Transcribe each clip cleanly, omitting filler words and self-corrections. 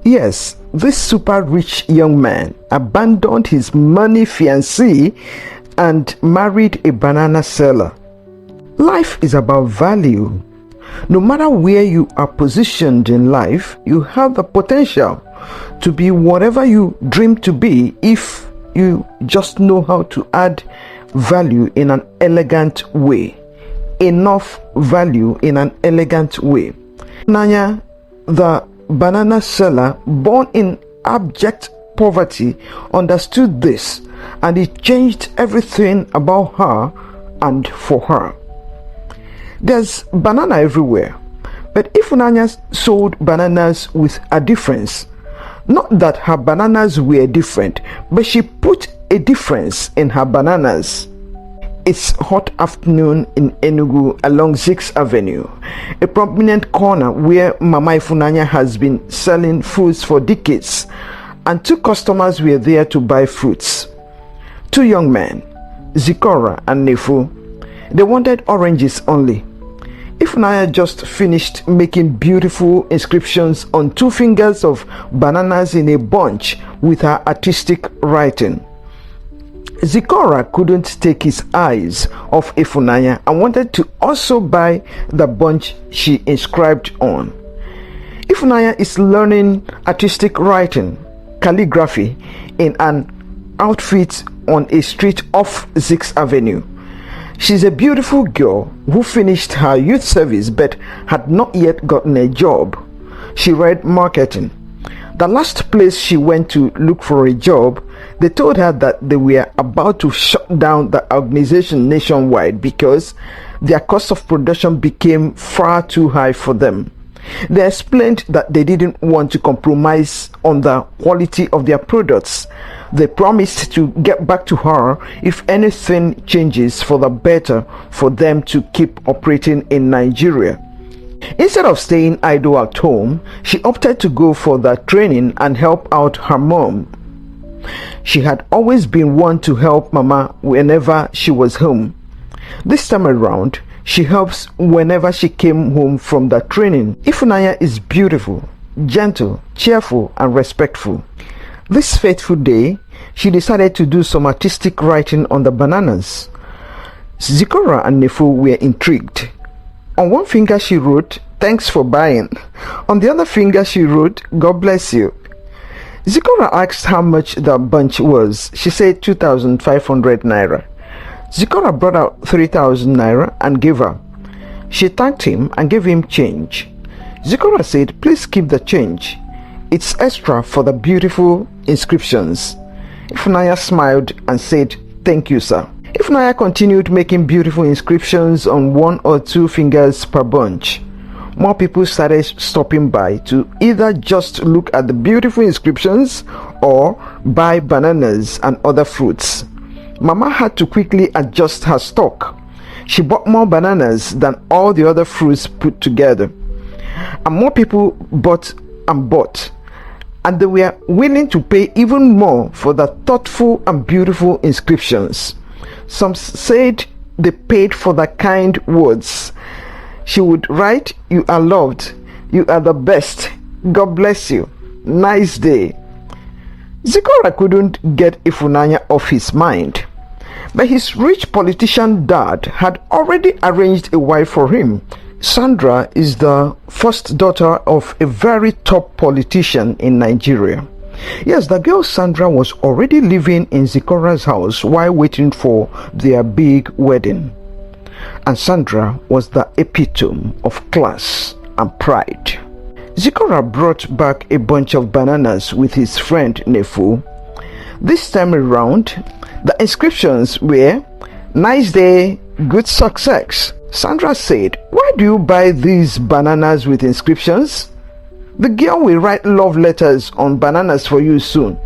Yes, this super rich young man abandoned his money fiancée and married a banana seller. Life is about value. No matter where you are positioned in life, you have the potential to be whatever you dream to be if you just know how to add value in an elegant way. Enough value in an elegant way. Nanya, the banana seller, born in abject poverty, understood this, and it changed everything about her and for her. There's banana everywhere, but Ifunanya sold bananas with a difference. Not that her bananas were different, but she put a difference in her bananas. It's hot afternoon in Enugu along 6th Avenue, a prominent corner where Mama Ifunanya has been selling fruits for decades, and two customers were there to buy fruits. Two young men, Zikora and Nefu. They wanted oranges only. Ifunanya just finished making beautiful inscriptions on 2 fingers of bananas in a bunch with her artistic writing. Zikora couldn't take his eyes off Ifunanya and wanted to also buy the bunch she inscribed on. Ifunanya is learning artistic writing, calligraphy, in an outfit on a street off 6th Avenue. She's a beautiful girl who finished her youth service but had not yet gotten a job. She read marketing. The last place she went to look for a job, they told her that they were about to shut down the organization nationwide because their cost of production became far too high for them. They explained that they didn't want to compromise on the quality of their products. They promised to get back to her if anything changes for the better for them to keep operating in Nigeria. Instead of staying idle at home, she opted to go for the training and help out her mom. She had always been one to help Mama whenever she was home. This time around, she helps whenever she came home from the training. Ifunanya is beautiful, gentle, cheerful, and respectful. This fateful day, she decided to do some artistic writing on the bananas. Zikora and Nefu were intrigued. On one finger she wrote, "Thanks for buying." On the other finger she wrote, "God bless you." Zikora asked how much the bunch was. She said 2,500 naira. Zikora brought out 3,000 naira and gave her. She thanked him and gave him change. Zikora said, "Please keep the change. It's extra for the beautiful inscriptions." Ifunanya smiled and said, "Thank you, sir." Ifunanya continued making beautiful inscriptions on 1 or 2 fingers per bunch. More people started stopping by to either just look at the beautiful inscriptions or buy bananas and other fruits. Mama had to quickly adjust her stock. She bought more bananas than all the other fruits put together. And more people bought and bought. And they were willing to pay even more for the thoughtful and beautiful inscriptions. Some said they paid for the kind words. She would write, "You are loved. You are the best. God bless you. Nice day." Zikora couldn't get Ifunanya off his mind. But his rich politician dad had already arranged a wife for him. Sandra is the first daughter of a very top politician in Nigeria. Yes, the girl Sandra was already living in Zikora's house while waiting for their big wedding. And Sandra was the epitome of class and pride. Zikora brought back a bunch of bananas with his friend Nefu. This time around, the inscriptions were, "Nice day, good success." Sandra said, "Why do you buy these bananas with inscriptions? The girl will write love letters on bananas for you soon.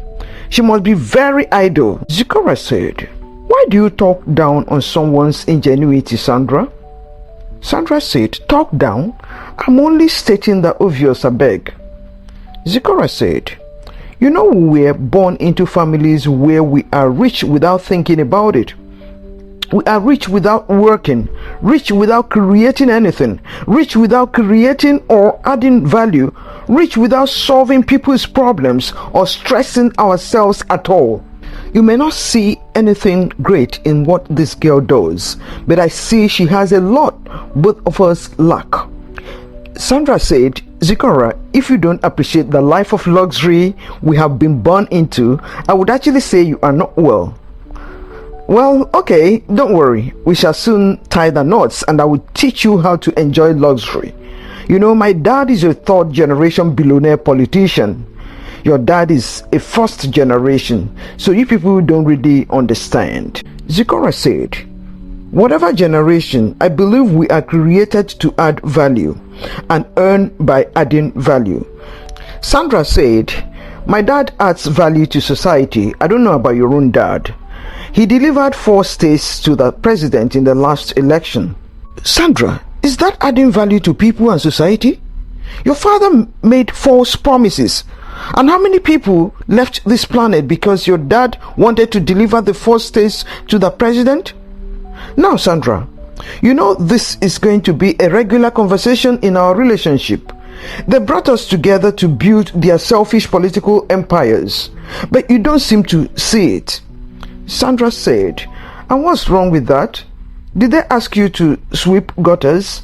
She must be very idle." Zikora said, "Why do you talk down on someone's ingenuity, Sandra?" Sandra said, "Talk down? I'm only stating the obvious, I beg." Zikora said, "You know, we were born into families where we are rich without thinking about it. We are rich without working, rich without creating anything, rich without creating or adding value, rich without solving people's problems or stressing ourselves at all. You may not see anything great in what this girl does, but I see she has a lot both of us lack. Sandra said, Zikora, if you don't appreciate the life of luxury we have been born into, I would actually say you are not well. Well, okay, don't worry. We shall soon tie the knots and I will teach you how to enjoy luxury. You know, my dad is a third generation billionaire politician. Your dad is a first generation, so you people don't really understand. Zikora said, whatever generation, I believe we are created to add value and earn by adding value. Sandra said, my dad adds value to society. I don't know about your own dad. He delivered 4 states to the president in the last election. Sandra, is that adding value to people and society? Your father made false promises. And how many people left this planet because your dad wanted to deliver the 4 states to the president? Now, Sandra, you know this is going to be a regular conversation in our relationship. They brought us together to build their selfish political empires, but you don't seem to see it. Sandra said, and what's wrong with that? Did they ask you to sweep gutters?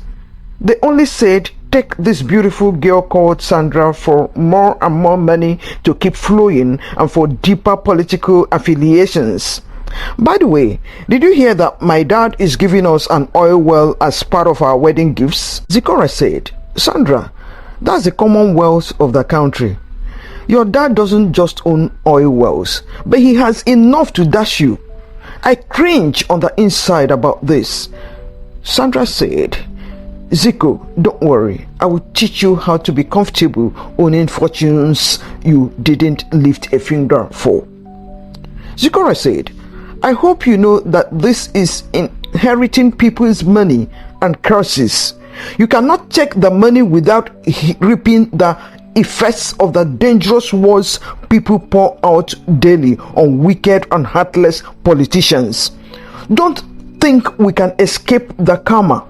They only said, take this beautiful girl called Sandra for more and more money to keep flowing and for deeper political affiliations. By the way, did you hear that my dad is giving us an oil well as part of our wedding gifts? Zikora said, Sandra, that's the commonwealth of the country. Your dad doesn't just own oil wells, but he has enough to dash you. I cringe on the inside about this. Sandra said, Ziko, don't worry. I will teach you how to be comfortable owning fortunes you didn't lift a finger for. Zikora said, I hope you know that this is inheriting people's money and curses. You cannot take the money without reaping the effects of the dangerous words people pour out daily on wicked and heartless politicians. Don't think we can escape the karma.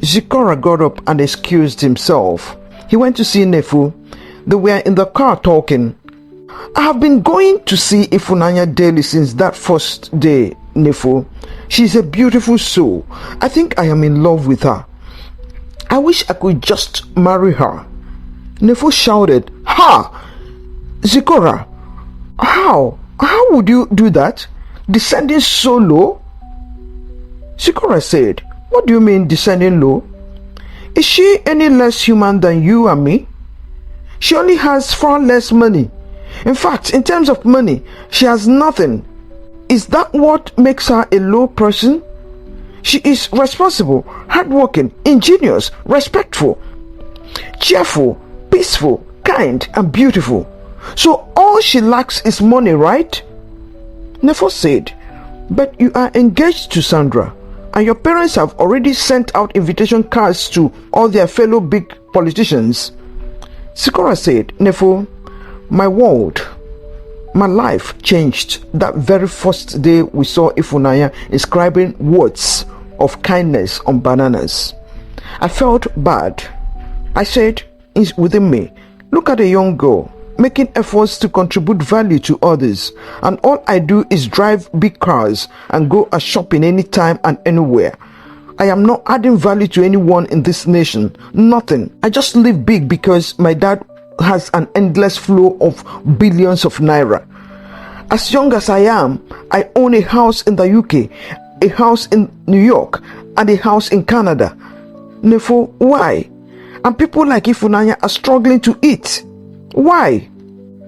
Zikora got up and excused himself. He went to see Nefu. They were in the car talking. I have been going to see Ifunanya daily since that first day, Nefu. She's a beautiful soul. I think I am in love with her. I wish I could just marry her. Nefu shouted, Ha! Zikora, how? How would you do that? Descending so low? Zikora said, what do you mean descending low? Is she any less human than you and me? She only has far less money. In fact, in terms of money, she has nothing. Is that what makes her a low person? She is responsible, hardworking, ingenious, respectful, cheerful, peaceful, kind, and beautiful. So all she lacks is money, right? Nefo said, but you are engaged to Sandra, and your parents have already sent out invitation cards to all their fellow big politicians. Zikora said, Nefo, my world, my life changed that very first day we saw Ifunanya inscribing words of kindness on bananas. I felt bad. I said within me, look at a young girl making efforts to contribute value to others, and all I do is drive big cars and go a shopping anytime and anywhere. I am not adding value to anyone in this nation. Nothing. I just live big because my dad has an endless flow of billions of naira. As young as I am, I own a house in the UK, a house in New York, and a house in Canada. Nefo, why? And people like Ifunanya are struggling to eat. Why?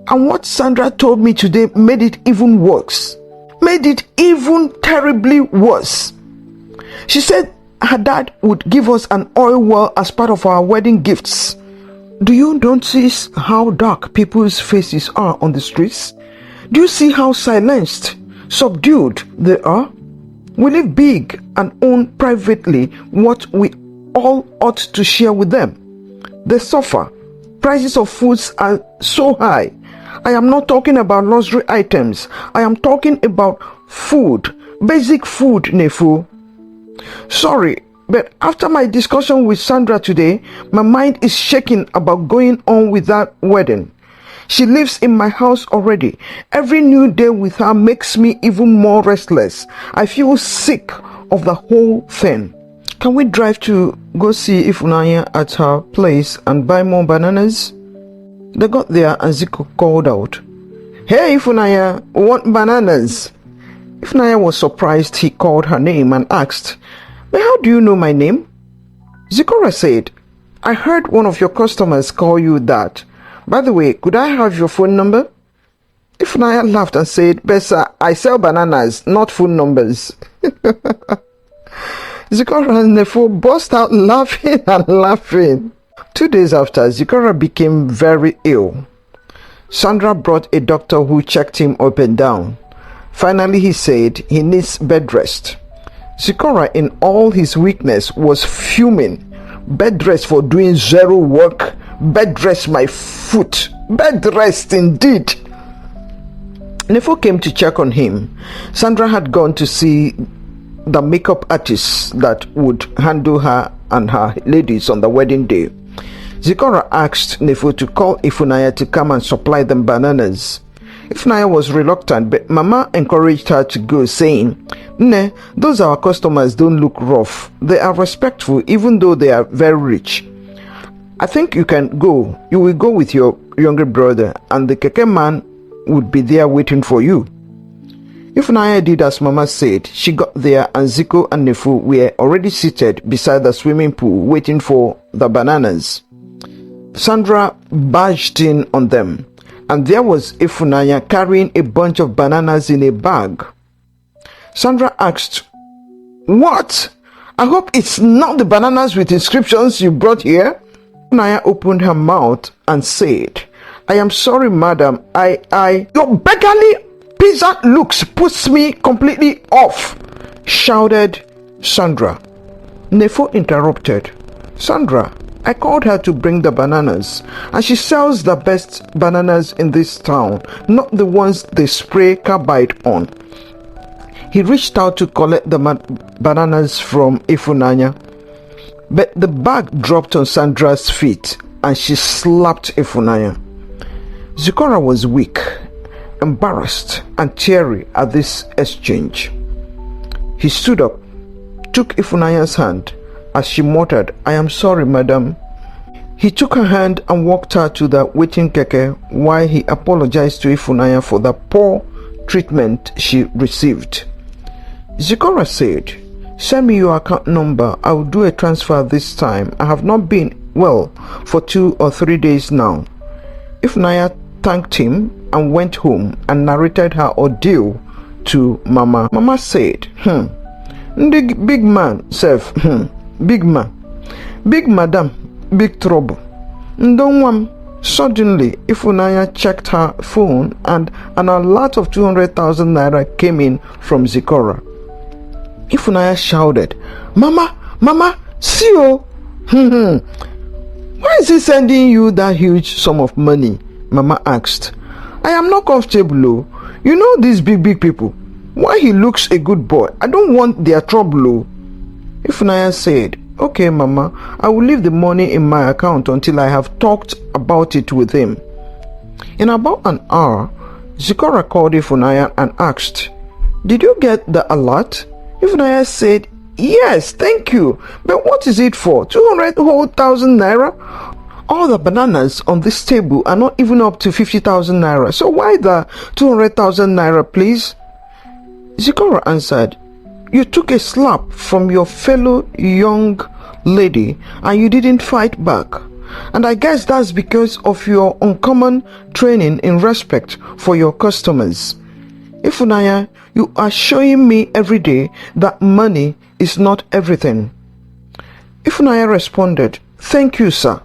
And what Sandra told me today made it even worse. Made it even terribly worse. She said her dad would give us an oil well as part of our wedding gifts. Do you notice how dark people's faces are on the streets? Do you see how silenced, subdued they are? We live big and own privately what we all ought to share with them. They suffer. Prices of foods are so high. I am not talking about luxury items. I am talking about food. Basic food, Nefu. Sorry, But after my discussion with Sandra today, my mind is shaking about going on with that wedding. She lives in my house already. Every new day with her makes me even more restless. I feel sick of the whole thing. Can we drive to go see Ifunanya at her place and buy more bananas? They got there and Ziko called out, "Hey Ifunanya, want bananas?" Ifunanya was surprised he called her name and asked, "But how do you know my name?" Zikora said, "I heard one of your customers call you that. By the way, could I have your phone number?" Ifunanya laughed and said, "Bessa, I sell bananas, not phone numbers." Zikora and Nefo burst out laughing and laughing. 2 days after, Zikora became very ill. Sandra brought a doctor who checked him up and down. Finally, he said he needs bed rest. Zikora, in all his weakness, was fuming. "Bed rest for doing zero work. Bed rest my foot. Bed rest indeed." Nefo came to check on him. Sandra had gone to see the makeup artist that would handle her and her ladies on the wedding day. Zikora asked Nefo to call Ifunanya to come and supply them bananas. Ifunanya was reluctant, but Mama encouraged her to go, saying, "Ne, those our customers don't look rough. They are respectful even though they are very rich. I think you can go. You will go with your younger brother and the keke man would be there waiting for you." Ifunanya did as Mama said. She got there and Ziko and Nefu were already seated beside the swimming pool waiting for the bananas. Sandra barged in on them, and there was Ifunanya carrying a bunch of bananas in a bag. Sandra asked, "What? I hope it's not the bananas with inscriptions you brought here?" Ifunanya opened her mouth and said, "I am sorry, madam. Your beggarly pizza looks puts me completely off," shouted Sandra. Nefo interrupted. "Sandra, I called her to bring the bananas, and she sells the best bananas in this town, not the ones they spray carbide on." He reached out to collect the bananas from Ifunanya, but the bag dropped on Sandra's feet and she slapped Ifunanya. Zikora was weak, embarrassed and teary at this exchange. He stood up, took Ifunanya's hand as she muttered, "I am sorry, madam." He took her hand and walked her to the waiting keke while he apologized to Ifunanya for the poor treatment she received. Zikora said, "Send me your account number. I will do a transfer this time. I have not been well for 2 or 3 days now." Ifunanya thanked him and went home and narrated her ordeal to Mama. Mama said, Big man, self, big man, big madam, big trouble. Ndonwam." Suddenly, Ifunanya checked her phone and an alert of 200,000 naira came in from Zikora. Ifunanya shouted, Mama, see you. Why is he sending you that huge sum of money?" Mama asked. "I am not comfortable, oh. You know these big people. Why he looks a good boy? I don't want their trouble, oh." Ifunanya said, "Okay, Mama, I will leave the money in my account until I have talked about it with him." In about an hour, Zikora called Ifunanya and asked, "Did you get the alert?" Ifunanya said, "Yes, thank you. But what is it for? 200,000 naira? All the bananas on this table are not even up to 50,000 naira. So why the 200,000 naira, please?" Zikora answered, "You took a slap from your fellow young lady and you didn't fight back. And I guess that's because of your uncommon training in respect for your customers. Ifunanya, you are showing me every day that money is not everything." Ifunanya responded, "Thank you, sir."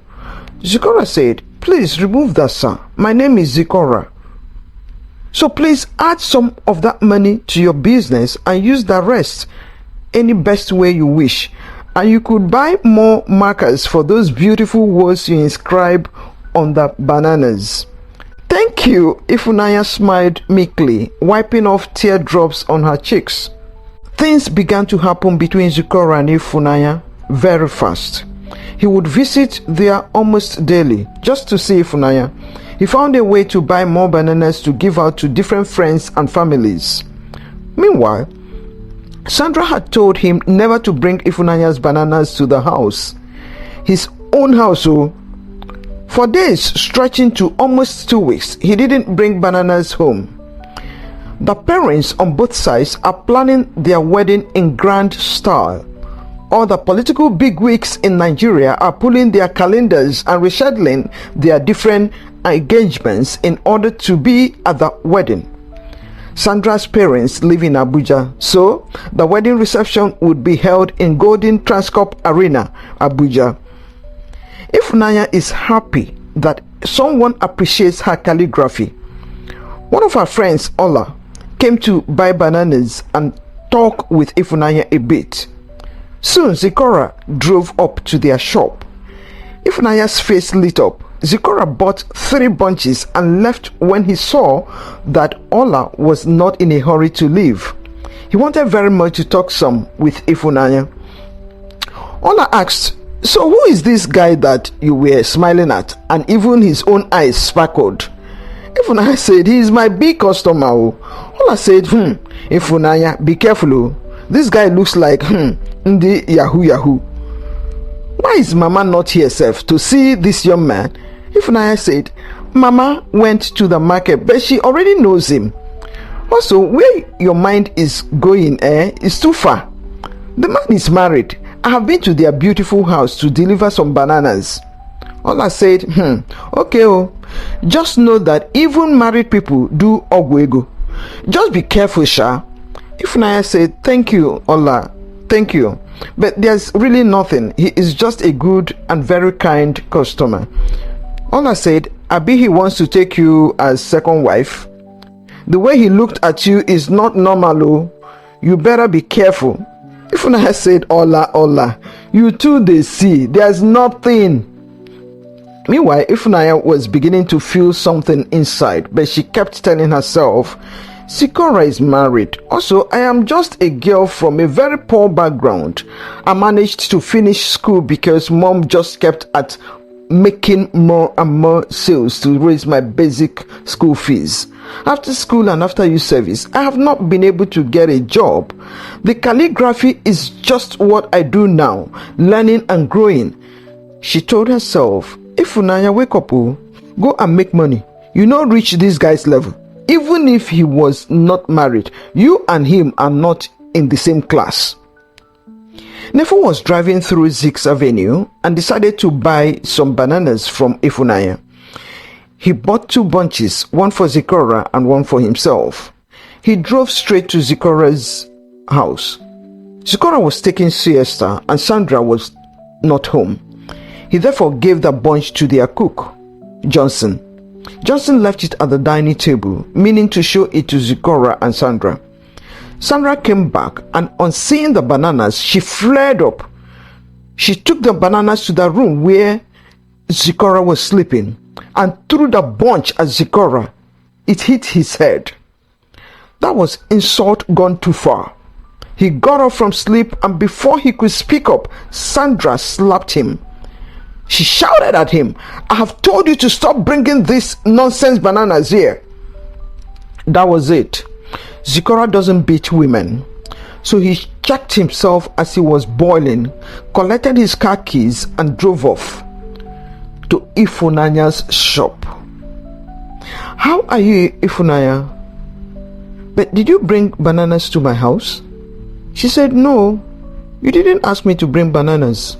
Zikora said, "Please remove that, sir. My name is Zikora. So please add some of that money to your business and use the rest any best way you wish. And you could buy more markers for those beautiful words you inscribe on the bananas." "Thank you," Ifunanya smiled meekly, wiping off teardrops on her cheeks. Things began to happen between Zikora and Ifunanya very fast. He would visit there almost daily just to see Ifunanya. He found a way to buy more bananas to give out to different friends and families. Meanwhile, Sandra had told him never to bring Ifunanya's bananas to the house. His own house, for days stretching to almost 2 weeks, he didn't bring bananas home. The parents on both sides are planning their wedding in grand style. All the political bigwigs in Nigeria are pulling their calendars and rescheduling their different engagements in order to be at the wedding. Sandra's parents live in Abuja, so the wedding reception would be held in Golden Transcorp Arena, Abuja. Ifunanya is happy that someone appreciates her calligraphy. One of her friends, Ola, came to buy bananas and talk with Ifunanya a bit. Soon Zikora drove up to their shop. Ifunanya's face lit up. Zikora bought 3 bunches and left when he saw that Ola was not in a hurry to leave. He wanted very much to talk some with Ifunanya. Ola asked, "So who is this guy that you were smiling at?" And even his own eyes sparkled. Ifunanya said, "He is my big customer." Ola said, "Ifunanya, be careful. This guy looks like the Yahoo. Why is Mama not here, Seth, to see this young man?" Ifunanya said, "Mama went to the market, but she already knows him. Also, where your mind is going, is too far. The man is married. I have been to their beautiful house to deliver some bananas." Ola said, "Okay, just know that even married people do ogwego. Just be careful, Sha." Ifunanya said, "Thank you, Ola. Thank you. But there's really nothing. He is just a good and very kind customer." Ola said, "Abi, he wants to take you as second wife. The way he looked at you is not normal. You better be careful." Ifunanya said, Ola, you too they see. There's nothing." Meanwhile, Ifunanya was beginning to feel something inside, but she kept telling herself, "Zikora is married. Also, I am just a girl from a very poor background. I managed to finish school because mom just kept at making more and more sales to raise my basic school fees. After school and after youth service, I have not been able to get a job. The calligraphy is just what I do now, learning and growing." She told herself, "Ifunanya, wake up, go and make money. You not reach this guy's level. Even if he was not married, you and him are not in the same class." Nefo was driving through Zik's Avenue and decided to buy some bananas from Ifunanya. He bought 2 bunches, one for Zikora and one for himself. He drove straight to Zikora's house. Zikora was taking siesta and Sandra was not home. He therefore gave the bunch to their cook, Johnson. Johnson left it at the dining table, meaning to show it to Zikora and Sandra. Sandra came back, and on seeing the bananas, she flared up. She took the bananas to the room where Zikora was sleeping and threw the bunch at Zikora. It hit his head. That was insult gone too far. He got up from sleep, and before he could speak up, Sandra slapped him. She shouted at him, "I have told you to stop bringing these nonsense bananas here." That was it. Zikora doesn't beat women. So he checked himself as he was boiling, collected his car keys and drove off to Ifunanya's shop. "How are you, Ifunanya? But did you bring bananas to my house?" She said, "No, you didn't ask me to bring bananas."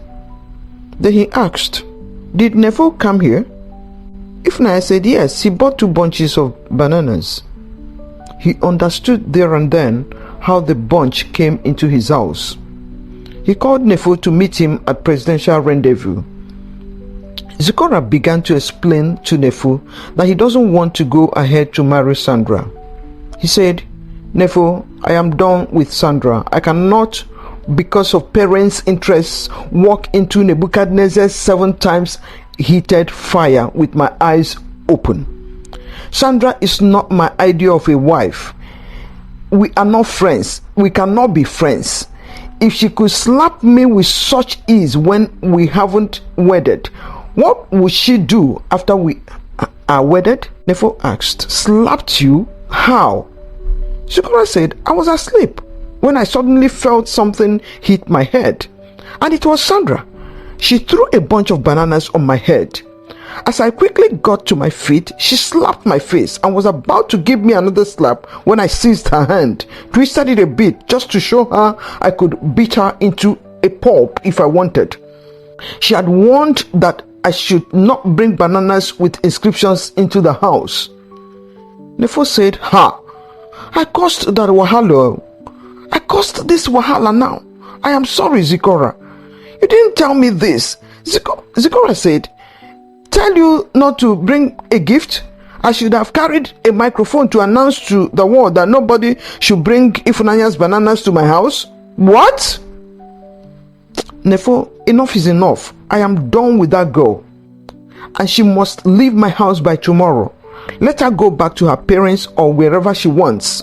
Then he asked, "Did Nefo come here?" Ifunanya said, "Yes, he bought 2 bunches of bananas." He understood there and then how the bunch came into his house. He called Nefo to meet him at Presidential Rendezvous. Zikora began to explain to Nefo that he doesn't want to go ahead to marry Sandra. He said, "Nefo, I am done with Sandra. I cannot, because of parents' interests, walk into Nebuchadnezzar's 7 times heated fire with my eyes open. Sandra is not my idea of a wife. We are not friends. We cannot be friends. if she could slap me with such ease when we haven't wedded, what would she do after we are wedded? Nefo asked. Slapped you? How? Zikora said, I was asleep when I suddenly felt something hit my head. And it was Sandra. She threw a bunch of bananas on my head. As I quickly got to my feet, she slapped my face and was about to give me another slap when I seized her hand, twisted it a bit just to show her I could beat her into a pulp if I wanted. She had warned that I should not bring bananas with inscriptions into the house. Nefo said, Ha! I caused that wahala. I caused this wahala now. I am sorry, Zikora. You didn't tell me this. Zikora said, Tell you not to bring a gift? I should have carried a microphone to announce to the world that nobody should bring Ifunanya's bananas to my house. What? Nefo, enough is enough. I am done with that girl. And she must leave my house by tomorrow. Let her go back to her parents or wherever she wants.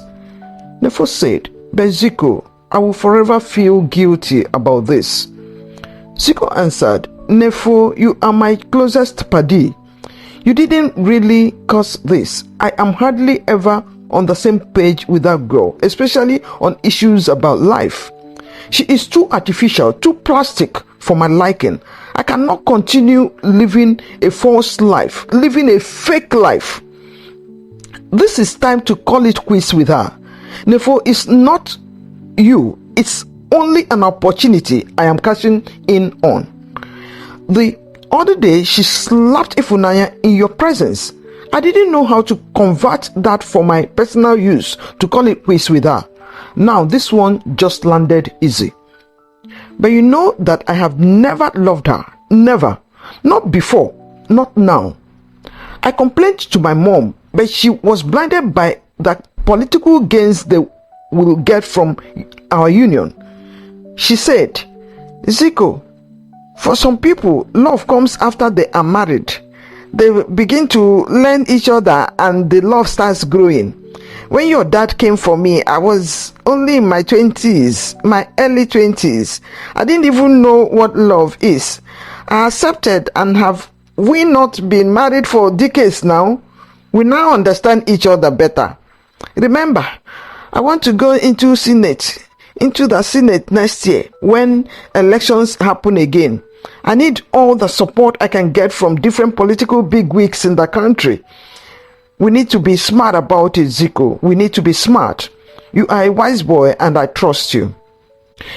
Nefo said, But Ziko, I will forever feel guilty about this. Ziko answered, Nefo, you are my closest paddy. You didn't really cause this. I am hardly ever on the same page with that girl, especially on issues about life. She is too artificial, too plastic for my liking. I cannot continue living a false life, living a fake life. This is time to call it quits with her. Nefo, it's not you. It's only an opportunity I am cashing in on. The other day, she slapped Ifunanya in your presence. I didn't know how to convert that for my personal use to call it quits with her. Now, this one just landed easy. But you know that I have never loved her. Never. Not before. Not now. I complained to my mom, but she was blinded by the political gains they will get from our union. She said, Ziko, for some people, love comes after they are married. They begin to learn each other and the love starts growing. When your dad came for me, I was only in my 20s, my early 20s. I didn't even know what love is. I accepted, and have we not been married for decades now? We now understand each other better. Remember, I want to go into the Senate next year when elections happen again. I need all the support I can get from different political bigwigs in the country. We need to be smart about it, Ziko. We need to be smart. You are a wise boy and I trust you.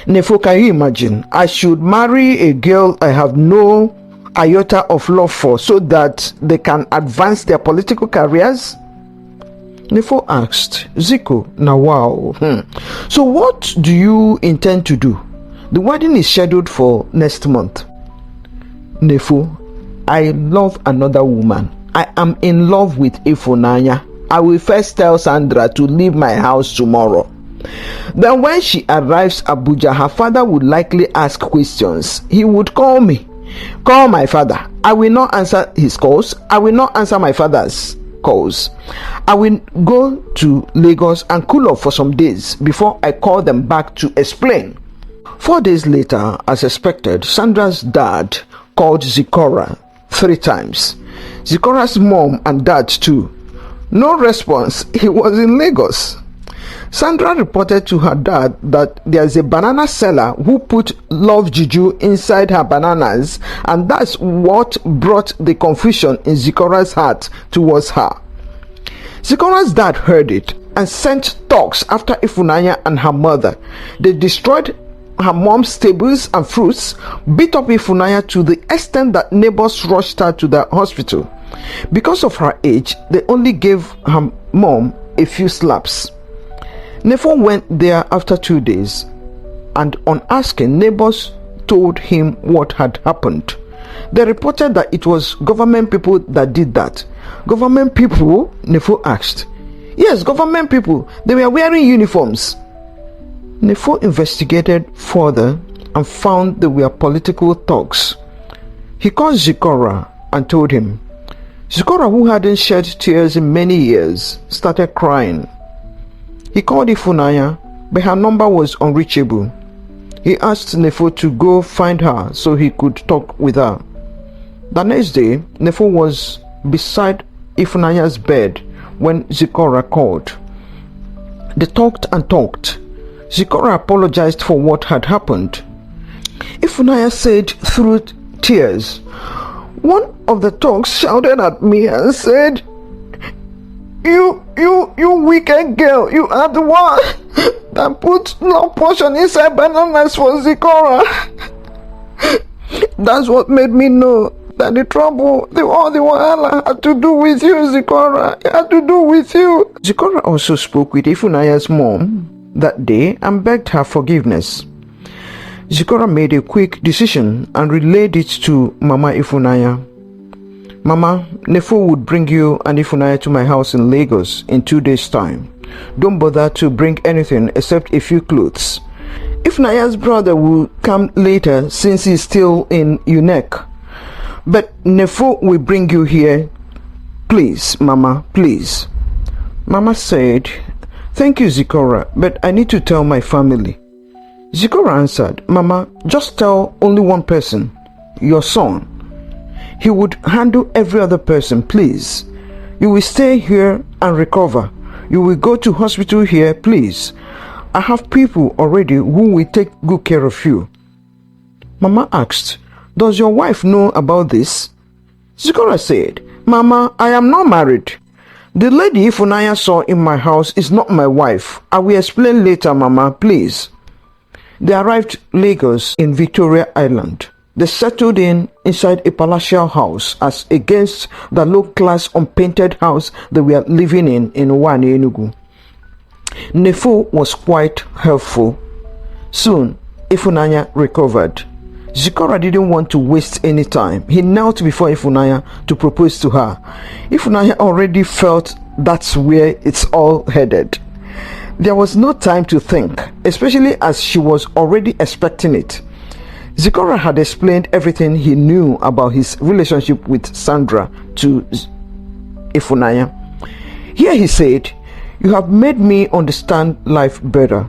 Nefo, can you imagine? I should marry a girl I have no iota of love for so that they can advance their political careers? Nefo asked, Ziko, now wow. So what do you intend to do? The wedding is scheduled for next month. Nefo, I love another woman. I am in love with Ifunanya. I will first tell Sandra to leave my house tomorrow. Then when she arrives Abuja, her father would likely ask questions. He would call me. Call my father. I will not answer his calls. I will not answer my father's calls. I will go to Lagos and cool off for some days before I call them back to explain. 4 days later, as expected, Sandra's dad called Zikora 3 times. Zikora's mom and dad too. No response. He was in Lagos. Sandra reported to her dad that there's a banana seller who put love juju inside her bananas, and that's what brought the confusion in Zikora's heart towards her. Zikora's dad heard it and sent thugs after Ifunanya and her mother. They destroyed her mom's stables and fruits, beat up Ifunanya to the extent that neighbors rushed her to the hospital. Because of her age, they only gave her mom a few slaps. Nefo went there after 2 days, and on asking, neighbors told him what had happened. They reported that it was government people that did that. Government people? Nefo asked. Yes, government people. They were wearing uniforms. Nefo investigated further and found they were political thugs. He called Zikora and told him. Zikora, who hadn't shed tears in many years, started crying. He called Ifunanya, but her number was unreachable. He asked Nefo to go find her so he could talk with her. The next day, Nefo was beside Ifunaya's bed when Zikora called. They talked and talked. Zikora apologized for what had happened. Ifunaya said through tears, "One of the dogs shouted at me and said, You wicked girl, you are the one that put love potion inside bananas for Zikora." That's what made me know that the trouble, all the wahala had to do with you, Zikora. It had to do with you. Zikora also spoke with Ifunaya's mom that day and begged her forgiveness. Zikora made a quick decision and relayed it to Mama Ifunaya. "Mama, Nefo would bring you and Ifunaya to my house in Lagos in 2 days' time. Don't bother to bring anything except a few clothes. Ifunaya's brother will come later since he's still in UNEC. But Nefo will bring you here. Please, Mama, please." Mama said, "Thank you, Zikora, but I need to tell my family." Zikora answered, "Mama, just tell only one person, your son. He would handle every other person, please. You will stay here and recover. You will go to hospital here, please. I have people already who will take good care of you." Mama asked, "Does your wife know about this?" Zikora said, "Mama, I am not married. The lady Ifunaya saw in my house is not my wife. I will explain later, Mama, please." They arrived Lagos in Victoria Island. They settled inside a palatial house as against the low-class unpainted house they were living in Owani, Enugu. Nefo was quite helpful. Soon, Ifunanya recovered. Zikora didn't want to waste any time. He knelt before Ifunanya to propose to her. Ifunanya already felt that's where it's all headed. There was no time to think, especially as she was already expecting it. Zikora had explained everything he knew about his relationship with Sandra to Ifunanya. Here he said, "You have made me understand life better.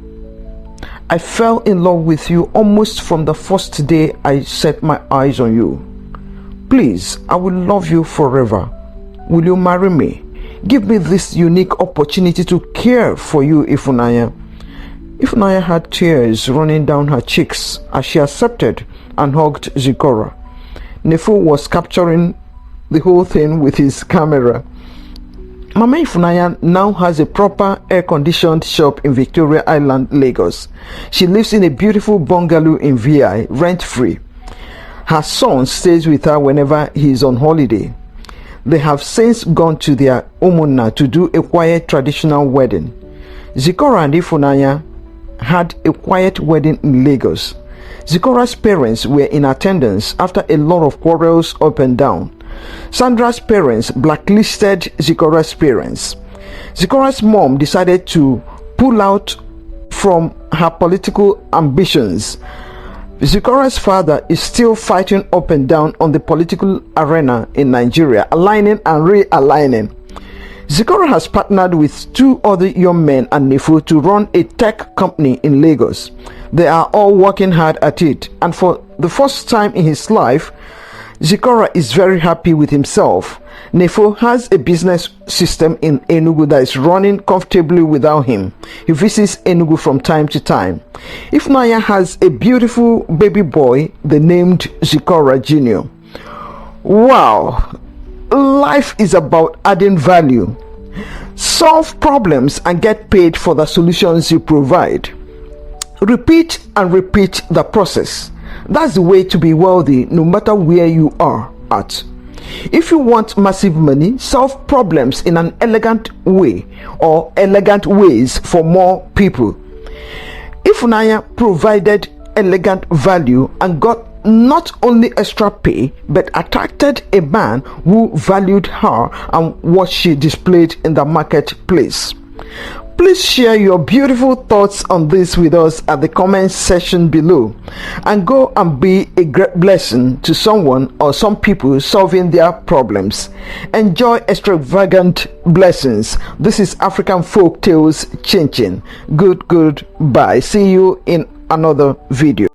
I fell in love with you almost from the first day I set my eyes on you. Please, I will love you forever. Will you marry me? Give me this unique opportunity to care for you, Ifunaya." Ifunaya had tears running down her cheeks as she accepted and hugged Zikora. Nefo was capturing the whole thing with his camera. Mama Ifunaya now has a proper air-conditioned shop in Victoria Island, Lagos. She lives in a beautiful bungalow in VI, rent-free. Her son stays with her whenever he is on holiday. They have since gone to their Omuna to do a quiet traditional wedding. Zikora and Ifunaya had a quiet wedding in Lagos. Zikora's parents were in attendance after a lot of quarrels up and down. Sandra's parents blacklisted Zikora's parents. Zikora's mom decided to pull out from her political ambitions. Zikora's father is still fighting up and down on the political arena in Nigeria, aligning and realigning. Zikora has partnered with 2 other young men and Nefo to run a tech company in Lagos. They are all working hard at it, and for the first time in his life, Zikora is very happy with himself. Nefo has a business system in Enugu that is running comfortably without him. He visits Enugu from time to time. Ifunaya has a beautiful baby boy they named Zikora Jr. Wow! Life is about adding value. Solve problems and get paid for the solutions you provide. Repeat and repeat the process. That's the way to be wealthy no matter where you are at. If you want massive money, solve problems in an elegant way or elegant ways for more people. Ifunaya provided elegant value and got not only extra pay but attracted a man who valued her and what she displayed in the marketplace. Please share your beautiful thoughts on this with us at the comment section below, and go and be a great blessing to someone or some people solving their problems. Enjoy extravagant blessings. This is African Folk Tales ChinChin. Good bye. See you in another video.